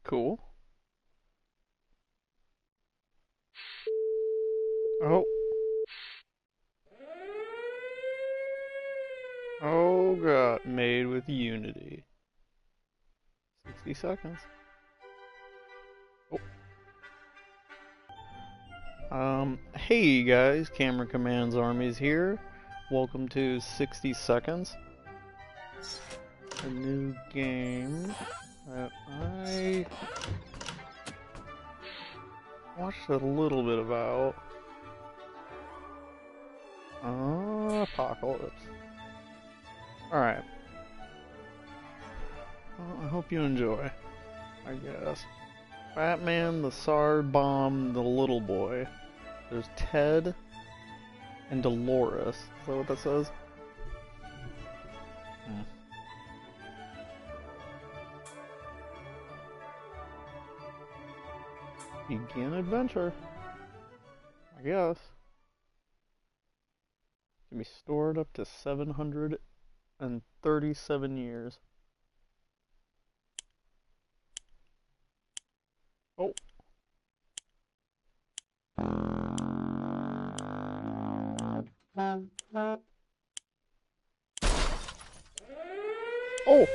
Cool. Oh. Oh god. Made with Unity. 60 seconds. Hey guys, Camera Commands Armies here. Welcome to 60 Seconds. A new game that I watched a little bit about. Apocalypse. Alright. Well, I hope you enjoy, I guess. Batman, the Tsar Bomb, the little boy. There's Ted and Dolores. Is that what that says? Hmm. Begin adventure. I guess. Can be stored up to 737 years. Oh. Oh!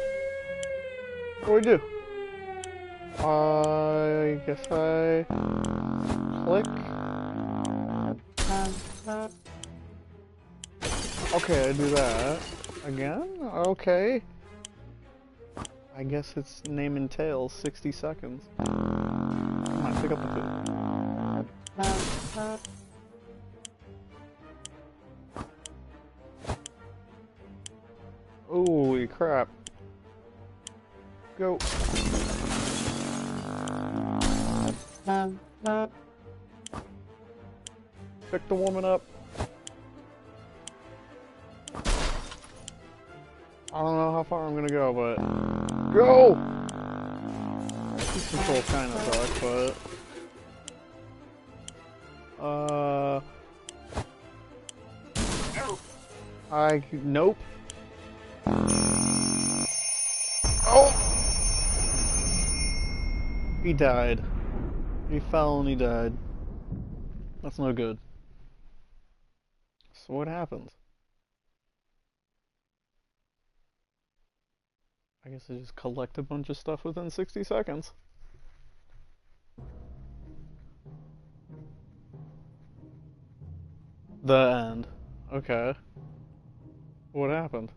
What do I do? I guess I click. Okay, I do that. Again? Okay. I guess its name entails 60 seconds. Come on, pick up the food. Holy crap. Go. Pick the woman up. I don't know how far I'm gonna go, but... Go! This control kinda sucks, but... Nope. Oh! He died. He fell and he died. That's no good. So what happens? I guess I just collect a bunch of stuff within 60 seconds. The end. Okay. What happened?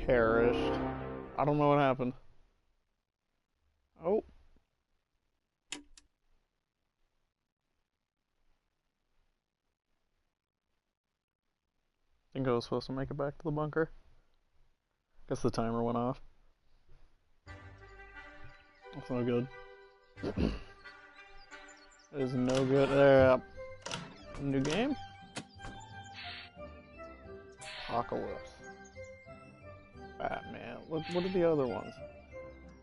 Perished. I don't know what happened. Oh. I think I was supposed to make it back to the bunker. Guess the timer went off. That's no good. That is no good. There. New game? Apocalypse. Batman. What are the other ones?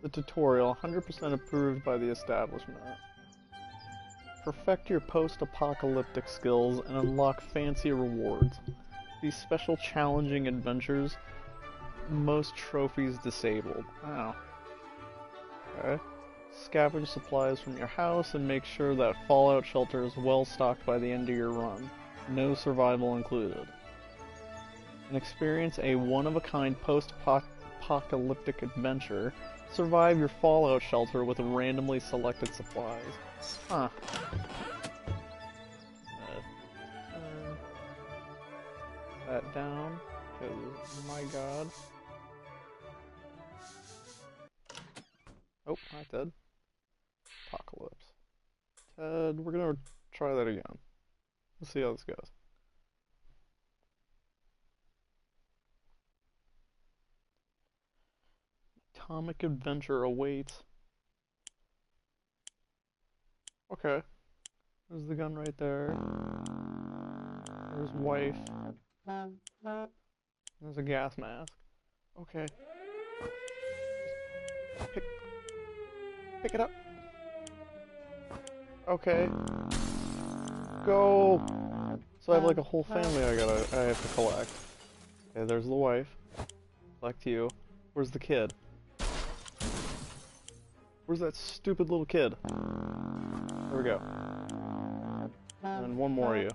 The tutorial, 100% approved by the establishment. Perfect your post-apocalyptic skills and unlock fancy rewards. These special challenging adventures, most trophies disabled. Oh. Okay. Scavenge supplies from your house and make sure that Fallout shelter is well stocked by the end of your run. No survival included. And experience a one-of-a-kind post-apocalyptic adventure. Survive your Fallout shelter with randomly selected supplies. Huh. That down, because my god. Oh, hi Ted. Apocalypse. Ted, we're gonna try that again. Let's see how this goes. Atomic adventure awaits. Okay. There's the gun right there. There's wife. There's a gas mask. Okay. Pick it up. Okay. Go. So I have like a whole family I have to collect. Okay, there's the wife. Select you. Where's the kid? Where's that stupid little kid? There we go. And one more of you.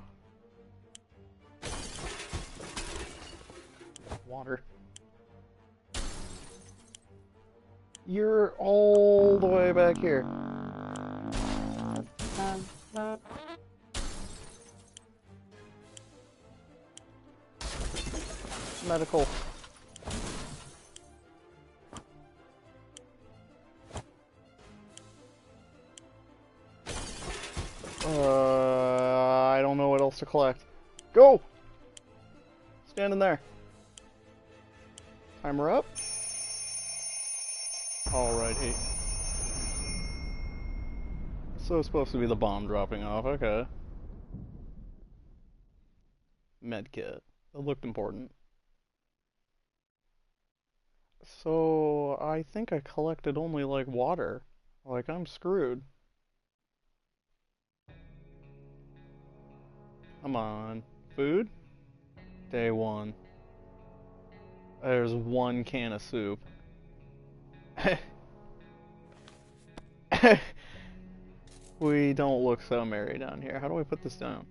Water. You're all the way back here. Medical. I don't know what else to collect. Go! Stand in there. Timer up. Alrighty. So it's supposed to be the bomb dropping off, okay. Medkit. That looked important. So, I think I collected only, like, water. Like, I'm screwed. Come on. Food? Day 1. There's 1 can of soup. We don't look so merry down here. How do I put this down?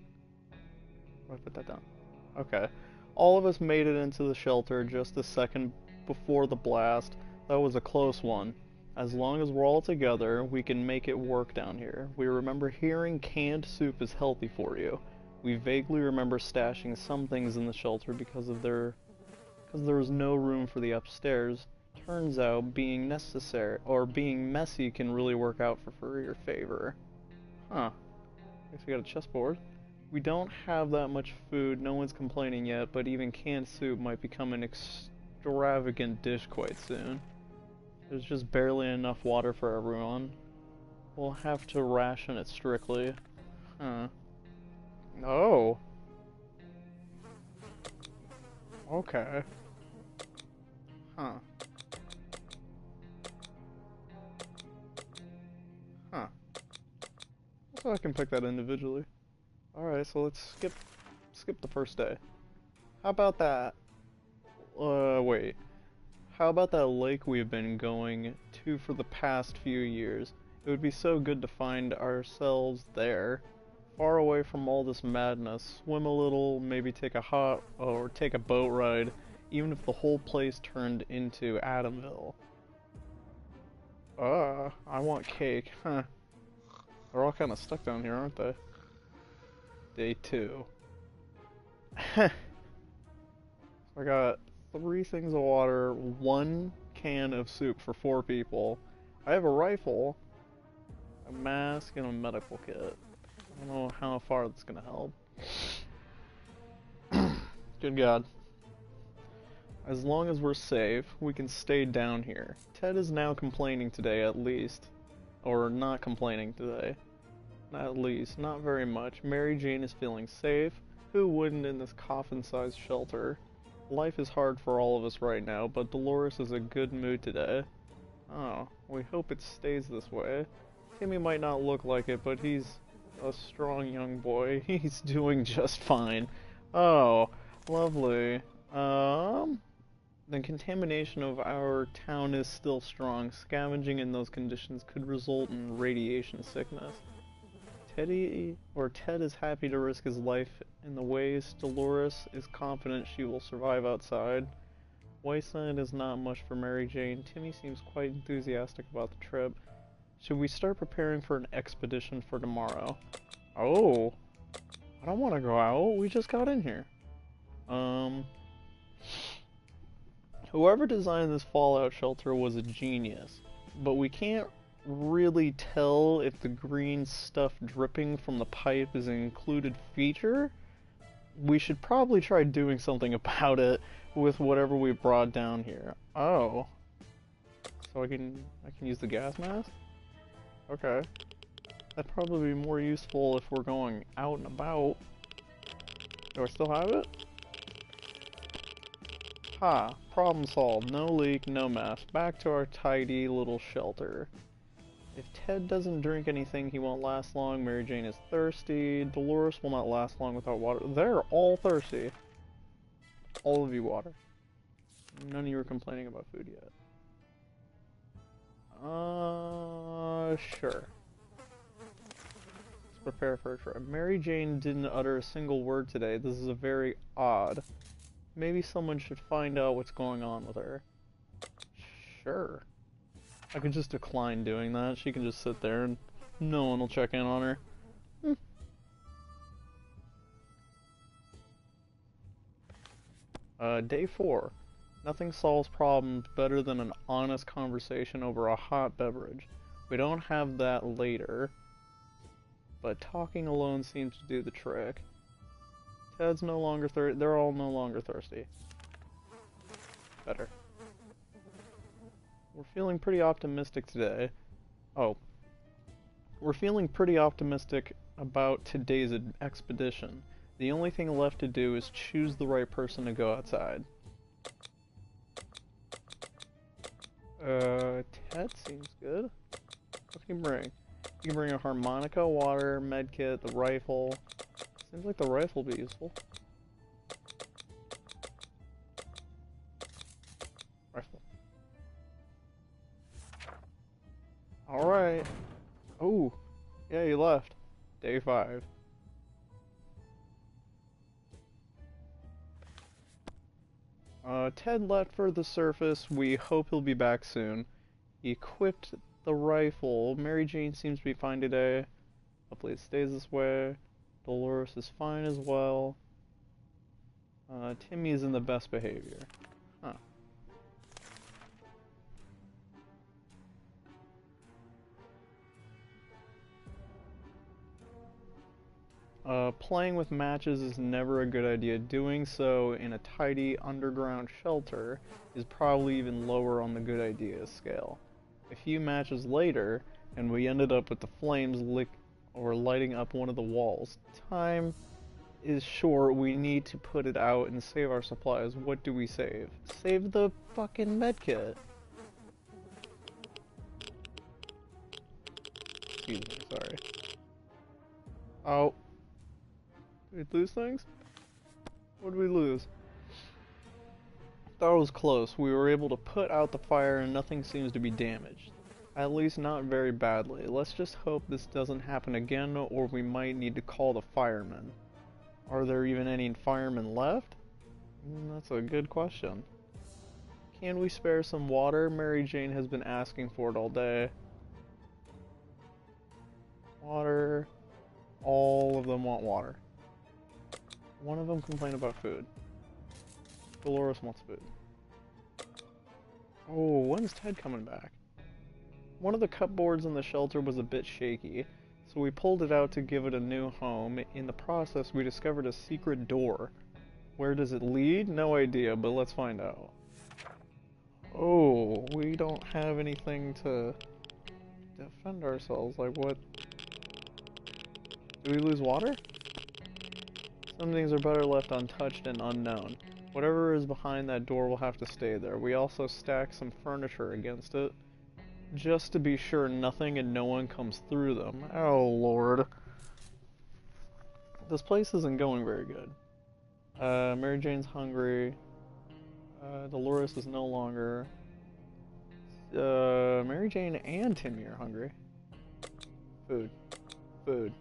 How do I put that down? Okay. All of us made it into the shelter just a second before the blast. That was a close one. As long as we're all together, we can make it work down here. We remember hearing canned soup is healthy for you. We vaguely remember stashing some things in the shelter because there was no room for the upstairs. Turns out being messy can really work out for your favor. Huh. Guess we got a chessboard. We don't have that much food, no one's complaining yet, but even canned soup might become an extravagant dish quite soon. There's just barely enough water for everyone. We'll have to ration it strictly. Huh. Oh. Okay. Huh. Huh. So I can pick that individually. Alright, so let's skip the first day. How about that? Wait. How about that lake we've been going to for the past few years? It would be so good to find ourselves there, far away from all this madness. Swim a little, maybe take a boat ride, even if the whole place turned into Adamville. I want cake. Huh. They're all kind of stuck down here, aren't they? Day 2. I got 3 things of water, 1 can of soup for 4 people. I have a rifle, a mask, and a medical kit. I don't know how far that's gonna help. Good God. As long as we're safe, we can stay down here. Ted is now complaining today, at least. Or not complaining today. At least, not very much. Mary Jane is feeling safe. Who wouldn't in this coffin-sized shelter? Life is hard for all of us right now, but Dolores is in a good mood today. Oh, we hope it stays this way. Timmy might not look like it, but he's a strong young boy. He's doing just fine. Oh, lovely. The contamination of our town is still strong. Scavenging in those conditions could result in radiation sickness. Ted is happy to risk his life in the waste. Dolores is confident she will survive outside. Wasteland is not much for Mary Jane. Timmy seems quite enthusiastic about the trip. Should we start preparing for an expedition for tomorrow? Oh, I don't want to go out. We just got in here. Whoever designed this fallout shelter was a genius, but we can't really tell if the green stuff dripping from the pipe is an included feature. We should probably try doing something about it with whatever we brought down here. Oh. So I can use the gas mask? Okay. That'd probably be more useful if we're going out and about. Do I still have it? Ha, problem solved. No leak, no mess. Back to our tidy little shelter. If Ted doesn't drink anything, he won't last long. Mary Jane is thirsty. Dolores will not last long without water. They're all thirsty. All of you water. None of you are complaining about food yet. Sure. Let's prepare for a trip. Mary Jane didn't utter a single word today. This is a very odd. Maybe someone should find out what's going on with her. Sure. I could just decline doing that. She can just sit there and no one will check in on her. Day 4. Nothing solves problems better than an honest conversation over a hot beverage. We don't have that later, but talking alone seems to do the trick. Ted's no longer they're all no longer thirsty. Better. We're feeling pretty optimistic today. Oh. We're feeling pretty optimistic about today's expedition. The only thing left to do is choose the right person to go outside. Ted seems good. What can you bring? You can bring a harmonica, water, medkit, the rifle. Seems like the rifle will be useful. Rifle. Alright. Oh, yeah, you left. Day 5. Ted left for the surface. We hope he'll be back soon. He equipped the rifle. Mary Jane seems to be fine today. Hopefully it stays this way. Dolores is fine as well. Timmy is in the best behavior. Huh. Playing with matches is never a good idea. Doing so in a tidy underground shelter is probably even lower on the good idea scale. A few matches later, and we ended up with the flames lighting up one of the walls. Time is short. We need to put it out and save our supplies. What do we save? Save the fucking medkit. Excuse me, sorry. Oh. Did we lose things? What did we lose? That was close. We were able to put out the fire and nothing seems to be damaged. At least not very badly. Let's just hope this doesn't happen again, or we might need to call the firemen. Are there even any firemen left? That's a good question. Can we spare some water? Mary Jane has been asking for it all day. Water. All of them want water. One of them complained about food. Dolores wants food. Oh, when's Ted coming back? One of the cupboards in the shelter was a bit shaky, so we pulled it out to give it a new home. In the process, we discovered a secret door. Where does it lead? No idea, but let's find out. Oh, we don't have anything to defend ourselves. Like what? Did we lose water? Some things are better left untouched and unknown. Whatever is behind that door will have to stay there. We also stacked some furniture against it, just to be sure nothing and no one comes through them. Oh lord. This place isn't going very good. Mary Jane's hungry. Dolores is no longer. Mary Jane and Timmy are hungry. Food. Food.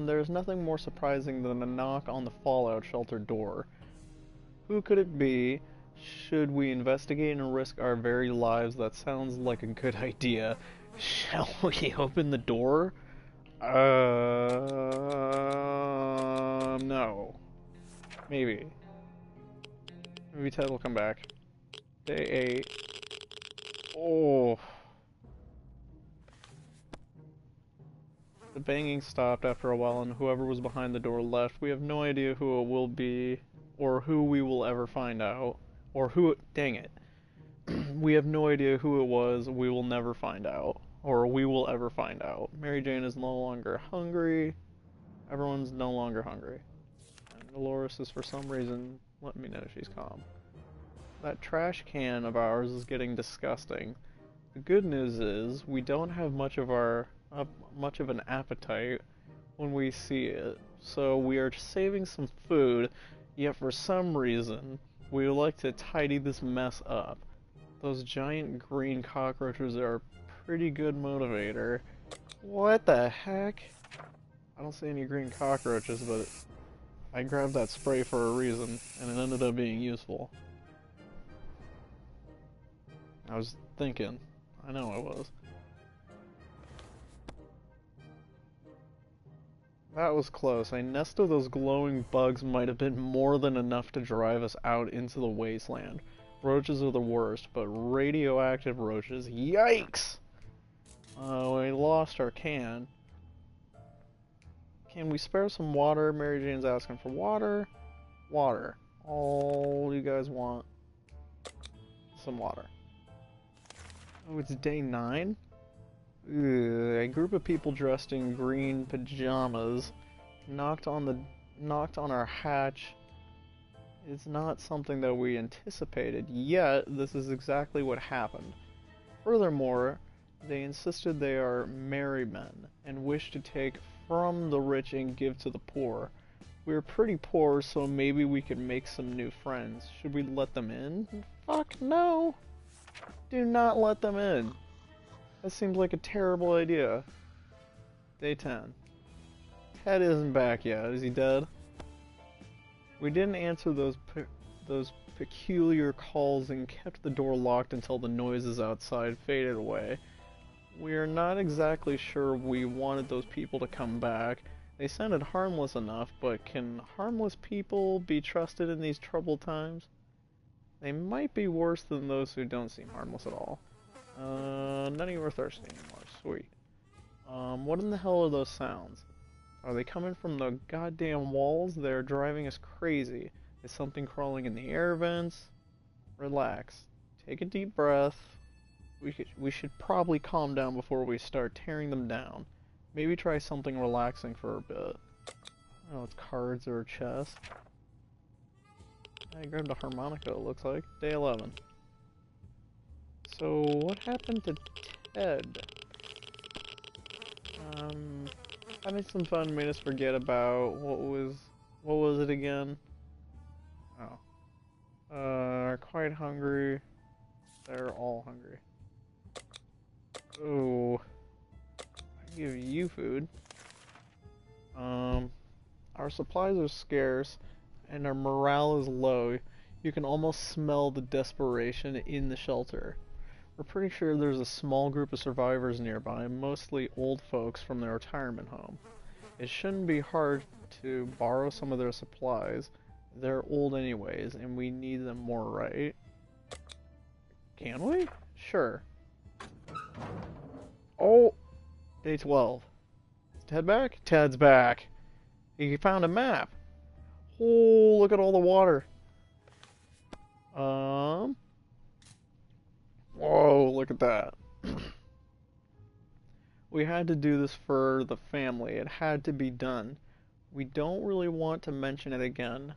There's nothing more surprising than a knock on the Fallout shelter door. Who could it be? Should we investigate and risk our very lives? That sounds like a good idea. Shall we open the door? No. Maybe. Maybe Ted will come back. Day 8. Oh. The banging stopped after a while and whoever was behind the door left. We have no idea who it will be or who we will ever find out. Or who dang it. We have no idea who it was. We will never find out. Or we will ever find out. Mary Jane is no longer hungry. Everyone's no longer hungry. And Dolores is for some reason letting me know she's calm. That trash can of ours is getting disgusting. The good news is we don't have much of an appetite when we see it, so we are saving some food Yet for some reason, we would like to tidy this mess up. Those giant green cockroaches are a pretty good motivator. What the heck? I don't see any green cockroaches, but I grabbed that spray for a reason, and it ended up being useful. I was thinking. I know I was. That was close. A nest of those glowing bugs might have been more than enough to drive us out into the wasteland. Roaches are the worst, but radioactive roaches, yikes! We lost our can. Can we spare some water? Mary Jane's asking for water. Water. All you guys want. Some water. Oh, it's day 9? Ugh, a group of people dressed in green pajamas knocked on our hatch. It's not something that we anticipated, yet this is exactly what happened. Furthermore, they insisted they are merry men and wish to take from the rich and give to the poor. We're pretty poor, so maybe we could make some new friends. Should we let them in? Fuck no! Do not let them in. That seems like a terrible idea. Day 10. Ted isn't back yet. Is he dead? We didn't answer those peculiar calls and kept the door locked until the noises outside faded away. We are not exactly sure we wanted those people to come back. They sounded harmless enough, but can harmless people be trusted in these troubled times? They might be worse than those who don't seem harmless at all. None of you are thirsty anymore. Sweet. What in the hell are those sounds? Are they coming from the goddamn walls? They're driving us crazy. Is something crawling in the air vents? Relax. Take a deep breath. We should probably calm down before we start tearing them down. Maybe try something relaxing for a bit. I don't know, it's cards or chess. I grabbed a harmonica, it looks like. Day 11. So, what happened to Ted? Having some fun made us forget about what was it again? Oh. Are quite hungry. They're all hungry. Ooh. I give you food. Our supplies are scarce, and our morale is low. You can almost smell the desperation in the shelter. We're pretty sure there's a small group of survivors nearby, mostly old folks from their retirement home. It shouldn't be hard to borrow some of their supplies. They're old anyways, and we need them more, right? Can we? Sure. Oh! Day 12. Is Ted back? Ted's back! He found a map! Oh, look at all the water! Whoa, look at that. We had to do this for the family. It had to be done. We don't really want to mention it again.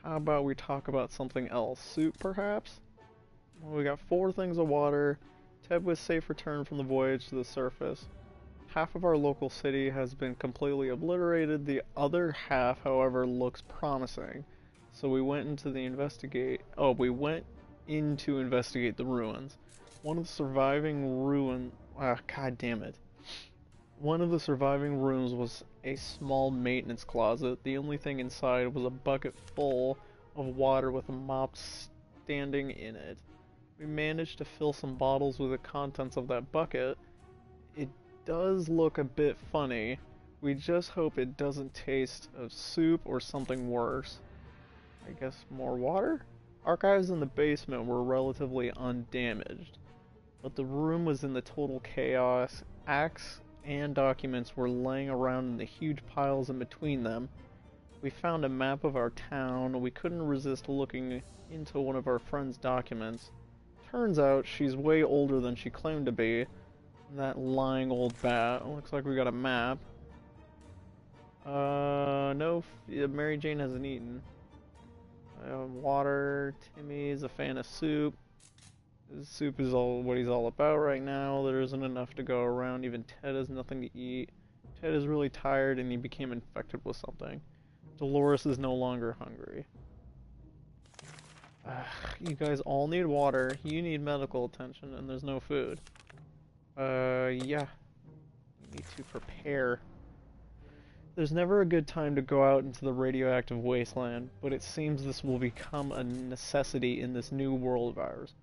How about we talk about something else? Soup, perhaps? Well, we got 4 things of water. Ted was safe return from the voyage to the surface. Half of our local city has been completely obliterated. The other half, however, looks promising. So we went into the investigate the ruins. One of the surviving god damn it. One of the surviving rooms was a small maintenance closet. The only thing inside was a bucket full of water with a mop standing in it. We managed to fill some bottles with the contents of that bucket. It does look a bit funny. We just hope it doesn't taste of soup or something worse. I guess more water? Archives in the basement were relatively undamaged, but the room was in the total chaos. Axe and documents were laying around in the huge piles in between them. We found a map of our town. We couldn't resist looking into one of our friend's documents. Turns out she's way older than she claimed to be. That lying old bat. Looks like we got a map. No, Mary Jane hasn't eaten. Water. Timmy's a fan of soup. Soup is what he's all about right now. There isn't enough to go around. Even Ted has nothing to eat. Ted is really tired and he became infected with something. Dolores is no longer hungry. You guys all need water, you need medical attention, and there's no food. Yeah. You need to prepare. There's never a good time to go out into the radioactive wasteland, but it seems this will become a necessity in this new world of ours.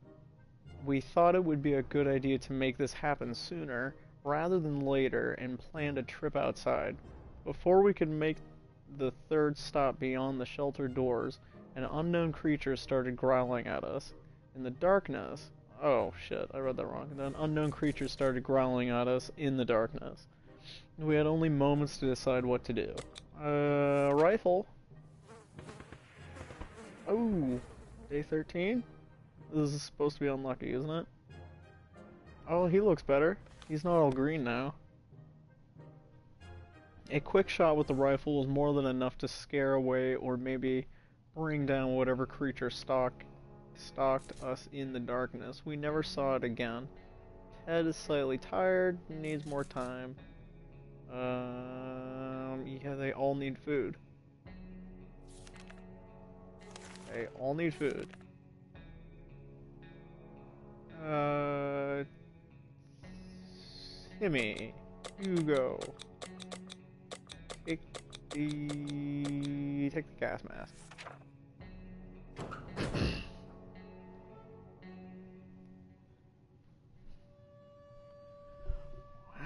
We thought it would be a good idea to make this happen sooner, rather than later, and planned a trip outside. Before we could make the third stop beyond the shelter doors, an unknown creature started growling at us. In the darkness... Oh, shit, I read that wrong. An unknown creature started growling at us in the darkness. We had only moments to decide what to do. Rifle. Oh, day 13? This is supposed to be unlucky, isn't it? Oh, he looks better. He's not all green now. A quick shot with the rifle was more than enough to scare away or maybe bring down whatever creature stalked us in the darkness. We never saw it again. Ted is slightly tired, needs more time. Yeah, they all need food. They all need food. Timmy, you go. Take the gas mask.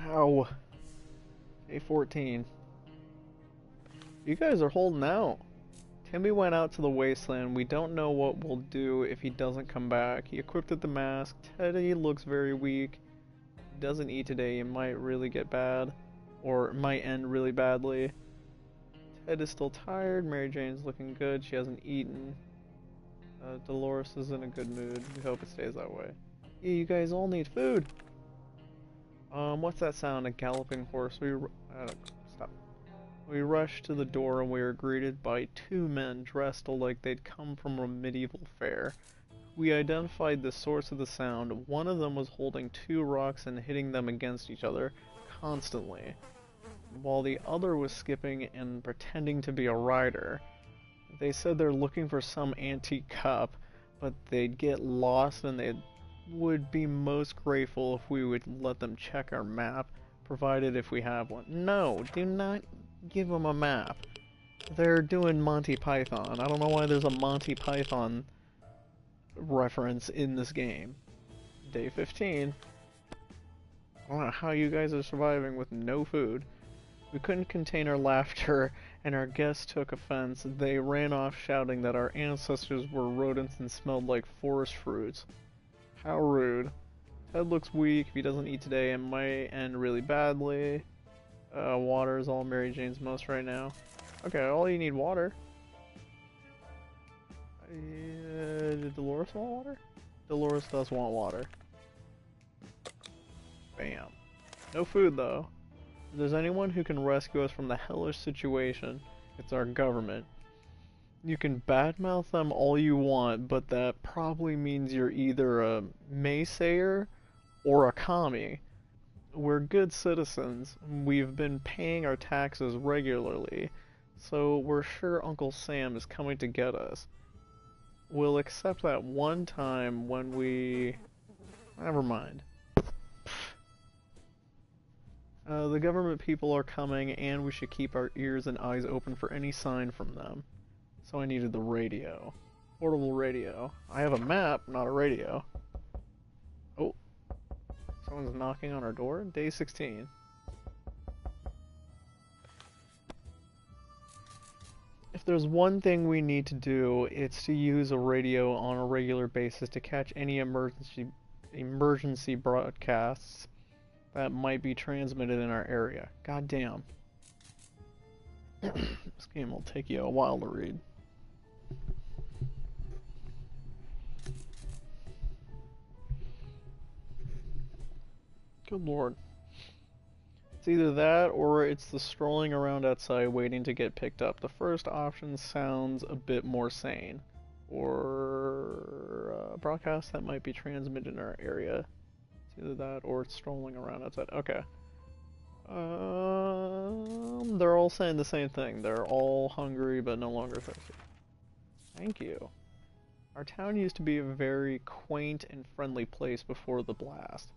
Wow. Day 14. You guys are holding out. Timmy went out to the wasteland. We don't know what we'll do if he doesn't come back. He equipped the mask. Teddy looks very weak. He doesn't eat today. It might really get bad. Or it might end really badly. Ted is still tired. Mary Jane's looking good. She hasn't eaten. Dolores is in a good mood. We hope it stays that way. Yeah, you guys all need food. What's that sound? A galloping horse. Stop. We rushed to the door and we were greeted by two men dressed like they'd come from a medieval fair. We identified the source of the sound. One of them was holding two rocks and hitting them against each other constantly, while the other was skipping and pretending to be a rider. They said they're looking for some antique cup, but they'd get lost and they would be most grateful if we would let them check our map, provided if we have one. No, do not give them a map. They're doing Monty Python. I don't know why there's a Monty Python reference in this game. Day 15. I don't know how you guys are surviving with no food. We couldn't contain our laughter, and our guests took offense. They ran off shouting that our ancestors were rodents and smelled like forest fruits. How rude. Ted looks weak. If he doesn't eat today, it might end really badly. Water is all Mary Jane's most right now. Okay, all you need water. Did Dolores want water? Dolores does want water. Bam. No food, though. If there's anyone who can rescue us from the hellish situation, it's our government. You can badmouth them all you want, but that probably means you're either a Maysayer or a commie. We're good citizens. We've been paying our taxes regularly, so we're sure Uncle Sam is coming to get us. We'll accept that one time when we... Never mind. The government people are coming, and we should keep our ears and eyes open for any sign from them. So I needed the radio. Portable radio. I have a map, not a radio. Oh. Someone's knocking on our door? Day 16. If there's one thing we need to do, it's to use a radio on a regular basis to catch any emergency broadcasts that might be transmitted in our area. God damn. This game will take you a while to read. Good lord. It's either that or it's the strolling around outside waiting to get picked up. The first option sounds a bit more sane. Or a broadcast that might be transmitted in our area. It's either that or it's strolling around outside. Okay. They're all saying the same thing. They're all hungry but no longer thirsty. Thank you. Our town used to be a very quaint and friendly place before the blast.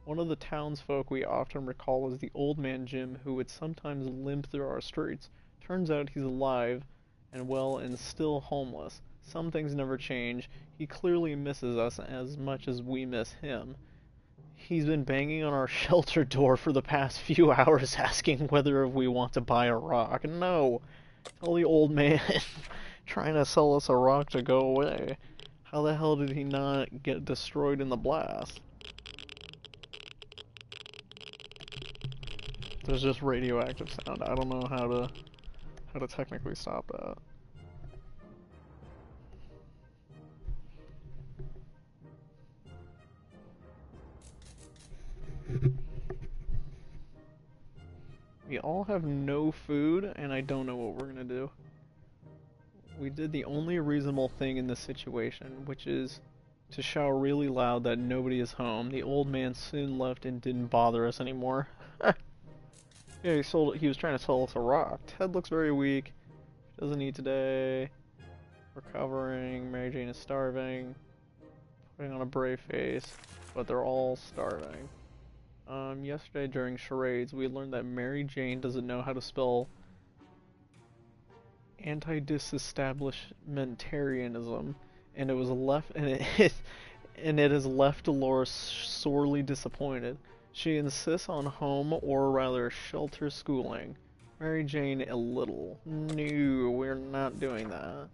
One of the townsfolk we often recall as the old man Jim who would sometimes limp through our streets. Turns out he's alive and well and still homeless. Some things never change. He clearly misses us as much as we miss him. He's been banging on our shelter door for the past few hours asking whether we want to buy a rock. No! Tell the old man trying to sell us a rock to go away. How the hell did he not get destroyed in the blast? There's just radioactive sound. I don't know how to technically stop that. We all have no food, and I don't know what we're gonna do. We did the only reasonable thing in this situation, which is to shout really loud that nobody is home. The old man soon left and didn't bother us anymore. Yeah, he was trying to sell us a rock. Ted looks very weak. Doesn't eat today. Recovering. Mary Jane is starving. Putting on a brave face. But they're all starving. Yesterday during charades, we learned that Mary Jane doesn't know how to spell anti-disestablishmentarianism, and it has left Dolores sorely disappointed. She insists on home, or rather shelter schooling. Mary Jane a little. No, we're not doing that.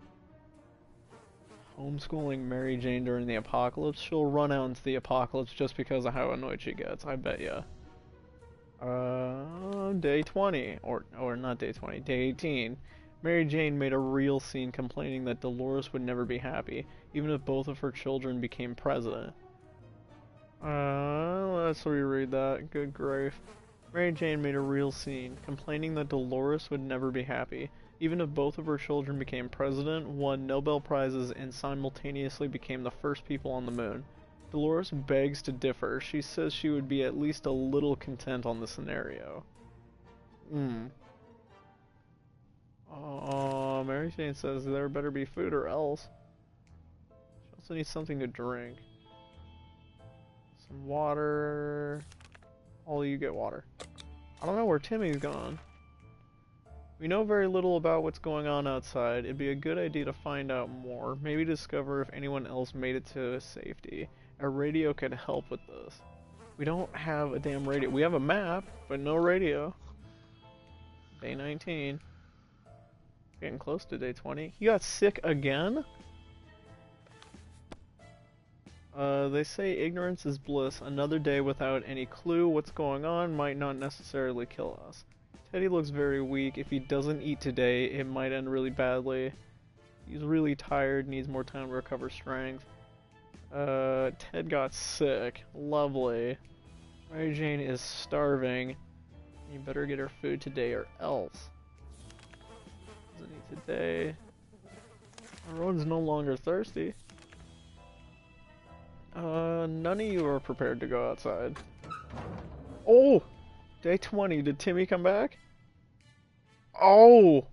Homeschooling Mary Jane during the apocalypse? She'll run out into the apocalypse just because of how annoyed she gets, I bet ya. Day 20. Or not day 20, day 18. Mary Jane made a real scene complaining that Dolores would never be happy, even if both of her children became president. Let's reread that. Good grief. Mary Jane made a real scene, complaining that Dolores would never be happy, even if both of her children became president, won Nobel Prizes, and simultaneously became the first people on the moon. Dolores begs to differ. She says she would be at least a little content on the scenario. Mary Jane says there better be food or else. She also needs something to drink. Some water. All you get water. I don't know where Timmy's gone. We know very little about what's going on outside. It'd be a good idea to find out more. Maybe discover if anyone else made it to safety. A radio could help with this. We don't have a damn radio. We have a map, but no radio. Day 19. Getting close to day 20. You got sick again? They say ignorance is bliss. Another day without any clue what's going on might not necessarily kill us. Teddy looks very weak. If he doesn't eat today, it might end really badly. He's really tired, needs more time to recover strength. Ted got sick. Lovely. Mary Jane is starving. You better get her food today or else. Doesn't eat today. Everyone's no longer thirsty. None of you are prepared to go outside. Oh! Day 20, did Timmy come back? Oh!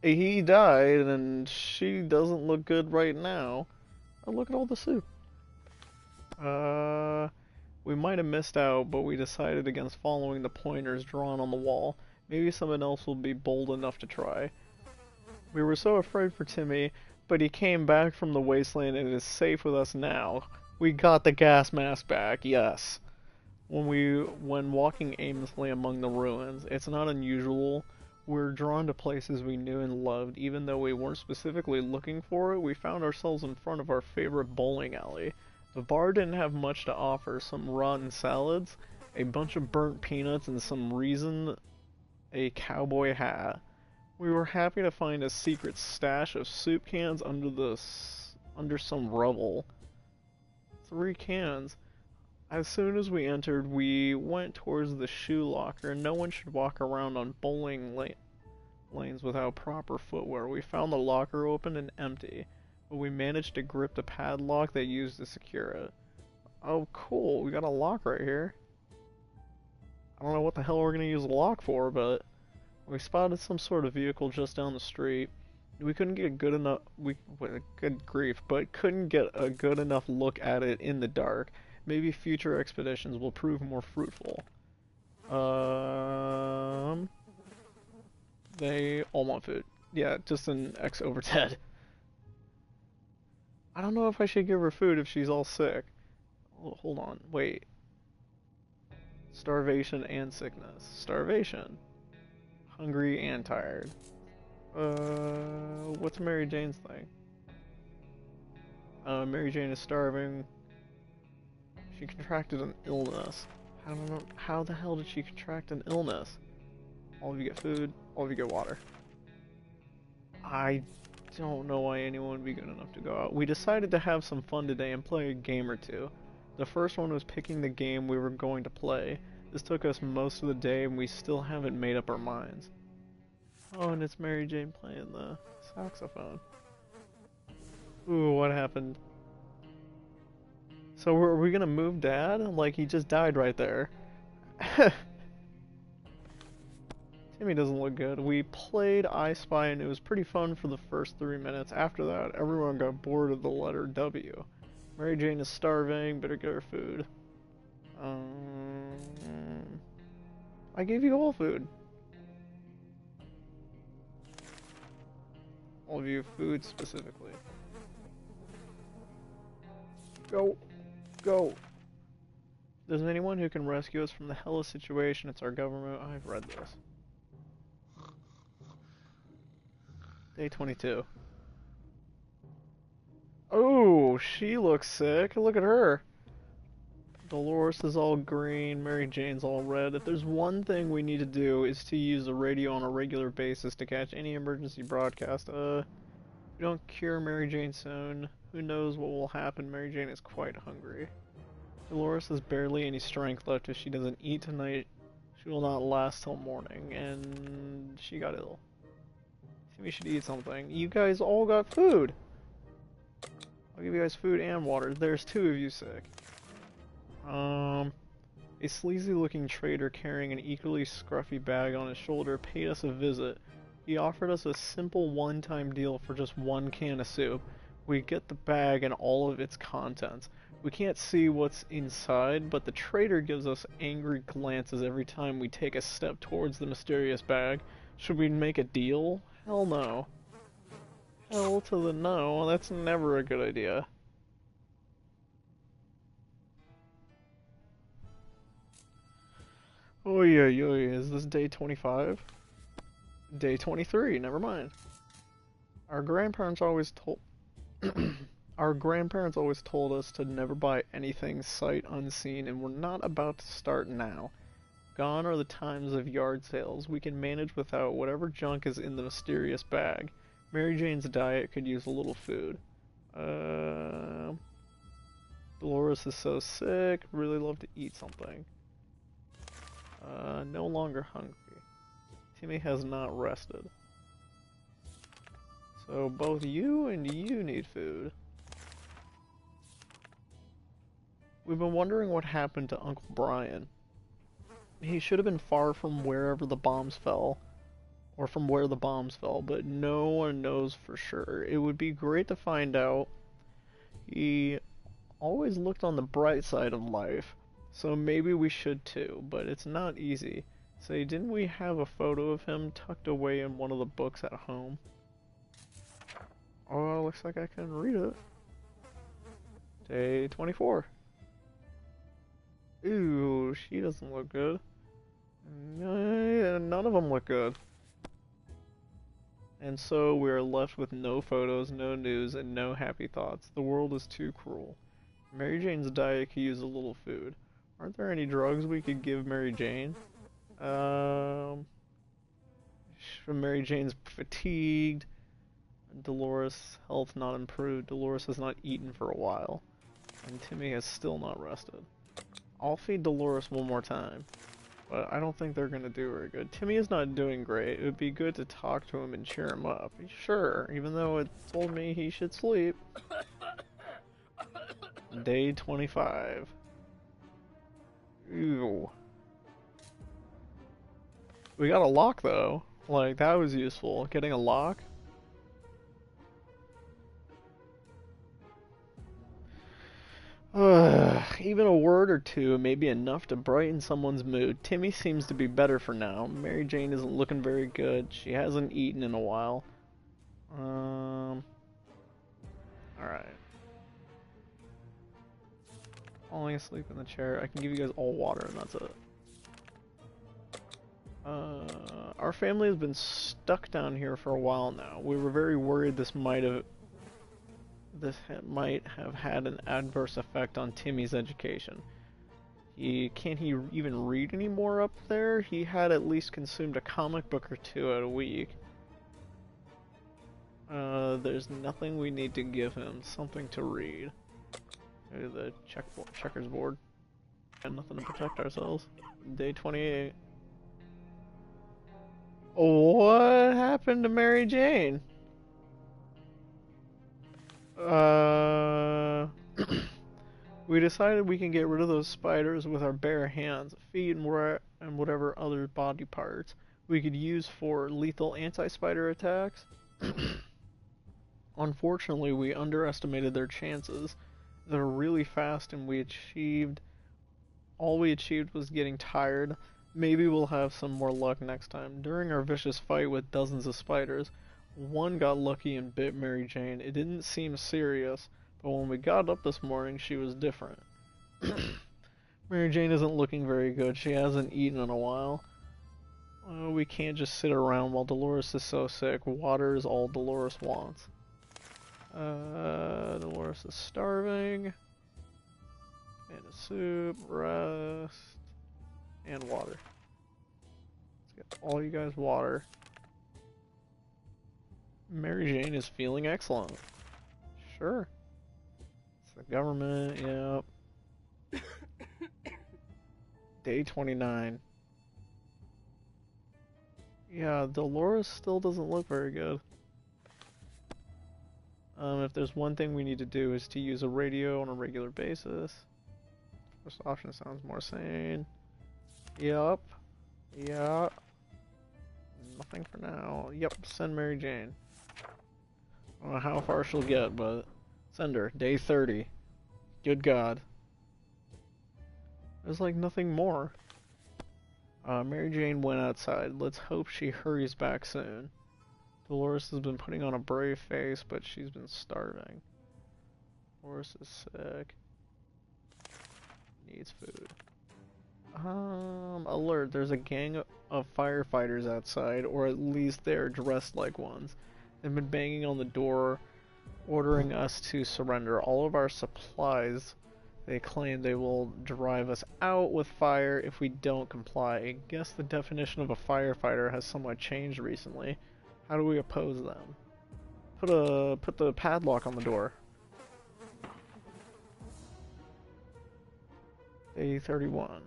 He died, and she doesn't look good right now. Oh, look at all the soup. We might have missed out, but we decided against following the pointers drawn on the wall. Maybe someone else will be bold enough to try. We were so afraid for Timmy, but he came back from the wasteland and is safe with us now. We got the gas mask back, yes. When walking aimlessly among the ruins, it's not unusual. We're drawn to places we knew and loved, even though we weren't specifically looking for it. We found ourselves in front of our favorite bowling alley. The bar didn't have much to offer, some rotten salads, a bunch of burnt peanuts, and some reason a cowboy hat. We were happy to find a secret stash of soup cans under some rubble. 3 cans. As soon as we entered, we went towards the shoe locker. No one should walk around on bowling lanes without proper footwear. We found the locker open and empty, but we managed to grip the padlock they used to secure it. Oh, cool. We got a lock right here. I don't know what the hell we're gonna use a lock for, but we spotted some sort of vehicle just down the street. We couldn't get good enough. Good grief, but couldn't get a good enough look at it in the dark. Maybe future expeditions will prove more fruitful. Um, they all want food. Yeah, just an X over Ted. I don't know if I should give her food if she's all sick. Oh, hold on, wait. Starvation and sickness. Starvation. Hungry and tired. What's Mary Jane's thing? Mary Jane is starving. She contracted an illness. I don't know. How the hell did she contract an illness? All of you get food, all of you get water. I don't know why anyone would be good enough to go out. We decided to have some fun today and play a game or two. The first one was picking the game we were going to play. This took us most of the day and we still haven't made up our minds. Oh, and it's Mary Jane playing the saxophone. Ooh, what happened? So are we gonna move Dad? Like, he just died right there. Timmy doesn't look good. We played I Spy and it was pretty fun for the first 3 minutes. After that, everyone got bored of the letter W. Mary Jane is starving, better get her food. I gave you all food. All of you food specifically. Go. Go. There's anyone who can rescue us from the hellish situation. It's our government. I've read this. Day 22. Oh, she looks sick. Look at her. Dolores is all green, Mary Jane's all red. If there's one thing we need to do is to use the radio on a regular basis to catch any emergency broadcast. If we don't cure Mary Jane soon, who knows what will happen. Mary Jane is quite hungry. Dolores has barely any strength left. If she doesn't eat tonight, she will not last till morning, and she got ill. We should eat something. You guys all got food! I'll give you guys food and water. There's 2 of you sick. A sleazy looking trader carrying an equally scruffy bag on his shoulder paid us a visit. He offered us a simple one-time deal for just 1 can of soup. We get the bag and all of its contents. We can't see what's inside, but the trader gives us angry glances every time we take a step towards the mysterious bag. Should we make a deal? Hell no. Hell to the no, that's never a good idea. Oh yeah, is this day 25? Day 23, never mind. Our grandparents always told us to never buy anything sight unseen, and we're not about to start now. Gone are the times of yard sales. We can manage without whatever junk is in the mysterious bag. Mary Jane's diet could use a little food. Dolores is so sick. Really love to eat something. No longer hungry. Timmy has not rested. So both you and you need food. We've been wondering what happened to Uncle Brian. He should have been far from wherever the bombs fell. Or from where the bombs fell, but no one knows for sure. It would be great to find out. He always looked on the bright side of life. So maybe we should too, but it's not easy. Say, didn't we have a photo of him tucked away in one of the books at home? Oh, looks like I can read it. Day 24. Ooh, she doesn't look good. None of them look good. And so we are left with no photos, no news, and no happy thoughts. The world is too cruel. Mary Jane's diet could use a little food. Aren't there any drugs we could give Mary Jane? Mary Jane's fatigued. Dolores' health not improved. Dolores has not eaten for a while. And Timmy has still not rested. I'll feed Dolores one more time. But I don't think they're gonna do very good. Timmy is not doing great. It would be good to talk to him and cheer him up. Sure, even though it told me he should sleep. Day 25. Ew. We got a lock though. Like, that was useful. Getting a lock. Even a word or two may be enough to brighten someone's mood. Timmy seems to be better for now. Mary Jane isn't looking very good. She hasn't eaten in a while. Alright. Falling asleep in the chair. I can give you guys all water and that's it. Our family has been stuck down here for a while now. We were very worried this might have had an adverse effect on Timmy's education. Can't he even read anymore up there? He had at least consumed a comic book or two a week. There's nothing we need to give him. Something to read. Maybe the checkers board. And nothing to protect ourselves. Day 28. What happened to Mary Jane? We decided we can get rid of those spiders with our bare hands, feet, and whatever other body parts we could use for lethal anti-spider attacks. Unfortunately, we underestimated their chances. They're really fast and all we achieved was getting tired. Maybe we'll have some more luck next time. During our vicious fight with dozens of spiders, one got lucky and bit Mary Jane. It didn't seem serious, but when we got up this morning, she was different. Mary Jane isn't looking very good. She hasn't eaten in a while. We can't just sit around while Dolores is so sick. Water is all Dolores wants. Dolores is starving. And a soup, rest, and water. Let's get all you guys water. Mary Jane is feeling excellent. Sure. It's the government, yep. Day 29. Yeah, Dolores still doesn't look very good. If there's one thing we need to do is to use a radio on a regular basis. First option sounds more sane. Yup. Yeah. Nothing for now. Yep, send Mary Jane. I don't know how far she'll get, but send her. Day 30. Good God. There's like nothing more. Mary Jane went outside. Let's hope she hurries back soon. Dolores has been putting on a brave face, but she's been starving. Dolores is sick. Needs food. Alert. There's a gang of firefighters outside, or at least they're dressed like ones. They've been banging on the door, ordering us to surrender all of our supplies. They claim they will drive us out with fire if we don't comply. I guess the definition of a firefighter has somewhat changed recently. How do we oppose them? Put the padlock on the door. Day 31.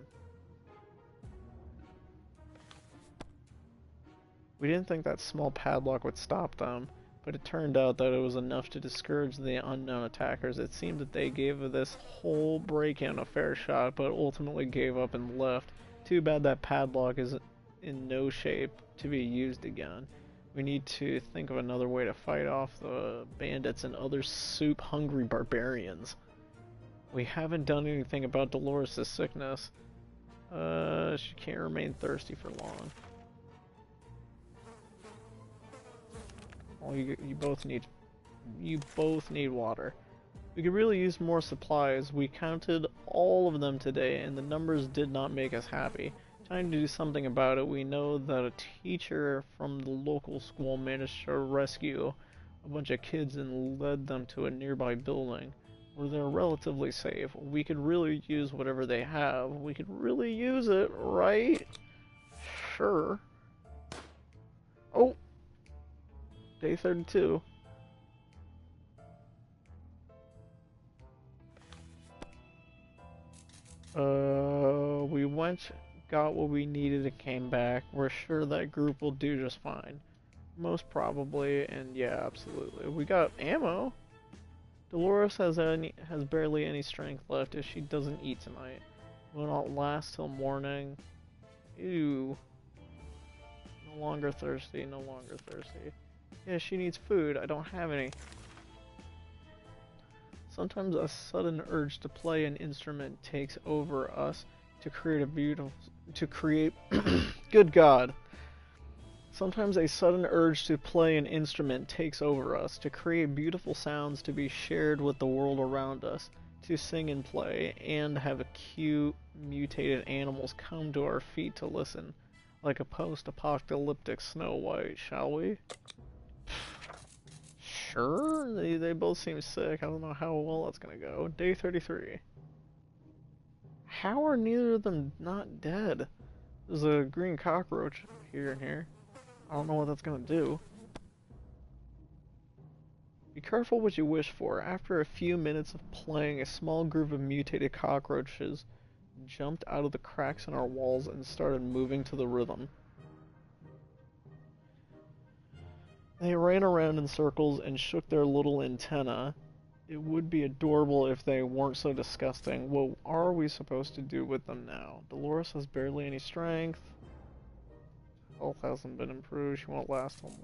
We didn't think that small padlock would stop them, but it turned out that it was enough to discourage the unknown attackers. It seemed that they gave this whole break-in a fair shot, but ultimately gave up and left. Too bad that padlock is in no shape to be used again. We need to think of another way to fight off the bandits and other soup-hungry barbarians. We haven't done anything about Dolores' sickness. She can't remain thirsty for long. Well, you both need water. We could really use more supplies. We counted all of them today, and the numbers did not make us happy. Trying to do something about it, we know that a teacher from the local school managed to rescue a bunch of kids and led them to a nearby building where they're relatively safe. We could really use whatever they have. We could really use it, right? Sure. Oh! Day 32. We went, got what we needed, and came back. We're sure that group will do just fine. Most probably, and yeah, absolutely. We got ammo. Dolores has barely any strength left if she doesn't eat tonight. Will not last till morning. Ew. No longer thirsty, no longer thirsty. Yeah, she needs food. I don't have any. Sometimes a sudden urge to play an instrument takes over us to create a beautiful, good God. Sometimes a sudden urge to play an instrument takes over us to create beautiful sounds to be shared with the world around us, to sing and play, and have cute, mutated animals come to our feet to listen, like a post-apocalyptic Snow White, shall we? Sure, they both seem sick. I don't know how well that's gonna go. Day 33. How are neither of them not dead? There's a green cockroach here and here. I don't know what that's gonna do. Be careful what you wish for. After a few minutes of playing, a small group of mutated cockroaches jumped out of the cracks in our walls and started moving to the rhythm. They ran around in circles and shook their little antennae. It would be adorable if they weren't so disgusting. What are we supposed to do with them now? Dolores has barely any strength. Health hasn't been improved. She won't last till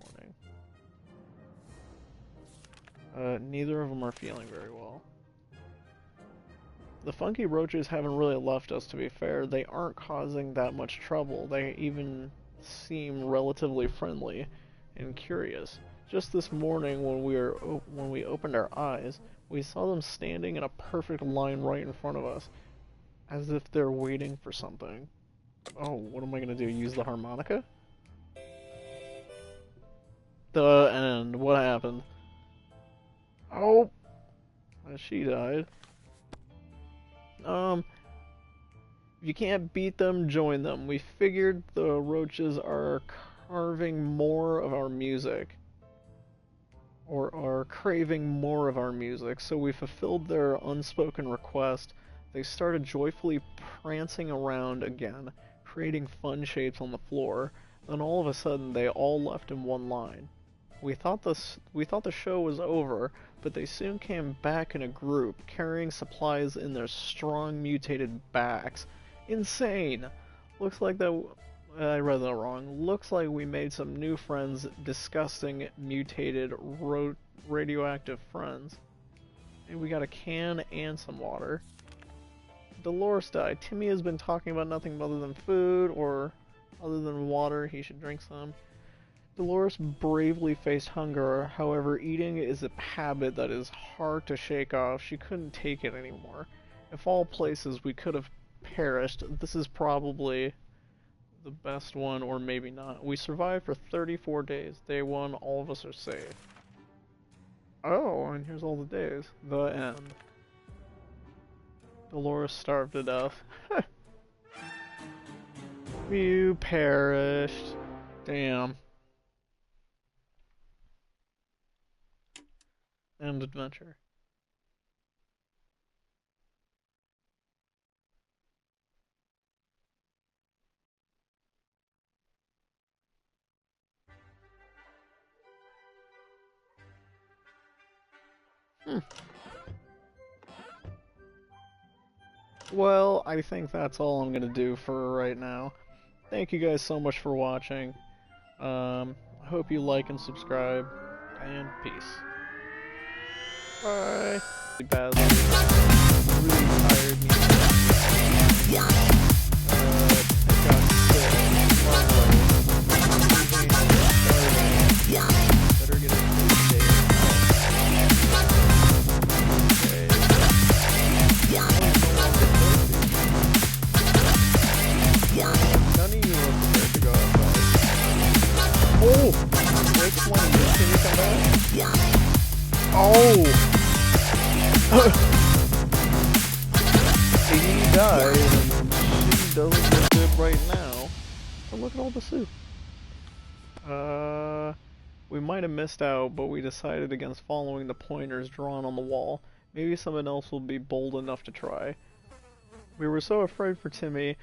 morning. Neither of them are feeling very well. The funky roaches haven't really left us, to be fair. They aren't causing that much trouble. They even seem relatively friendly and curious. Just this morning when we opened our eyes, we saw them standing in a perfect line right in front of us, as if they're waiting for something. Oh, what am I gonna do? Use the harmonica? The end. What happened? Oh! She died. If you can't beat them, join them. We figured the roaches are carving more of our music, or are craving more of our music, so we fulfilled their unspoken request. They started joyfully prancing around again, creating fun shapes on the floor. Then all of a sudden, they all left in one line. We thought the show was over, but they soon came back in a group, carrying supplies in their strong mutated backs. Insane! Looks like that. I read that wrong. Looks like we made some new friends, disgusting, mutated, radioactive friends. And we got a can and some water. Dolores died. Timmy has been talking about nothing other than food, or other than water. He should drink some. Dolores bravely faced hunger, however eating is a habit that is hard to shake off. She couldn't take it anymore. Of all places we could have perished, this is probably the best one, or maybe not. We survived for 34 days. Day 1, all of us are safe. Oh, and here's all the days. The end. Dolores starved to death. You perished. Damn. End adventure. Well, I think that's all I'm gonna do for right now. Thank you guys so much for watching. I hope you like and subscribe, and peace. Bye. Badly. Really tired me. Better get it today. None of you are prepared to go outside. Oh! Rick, can you come back? Oh! He died, and she doesn't look good right now. But look at all the soup. We might have missed out, but we decided against following the pointers drawn on the wall. Maybe someone else will be bold enough to try. We were so afraid for Timmy,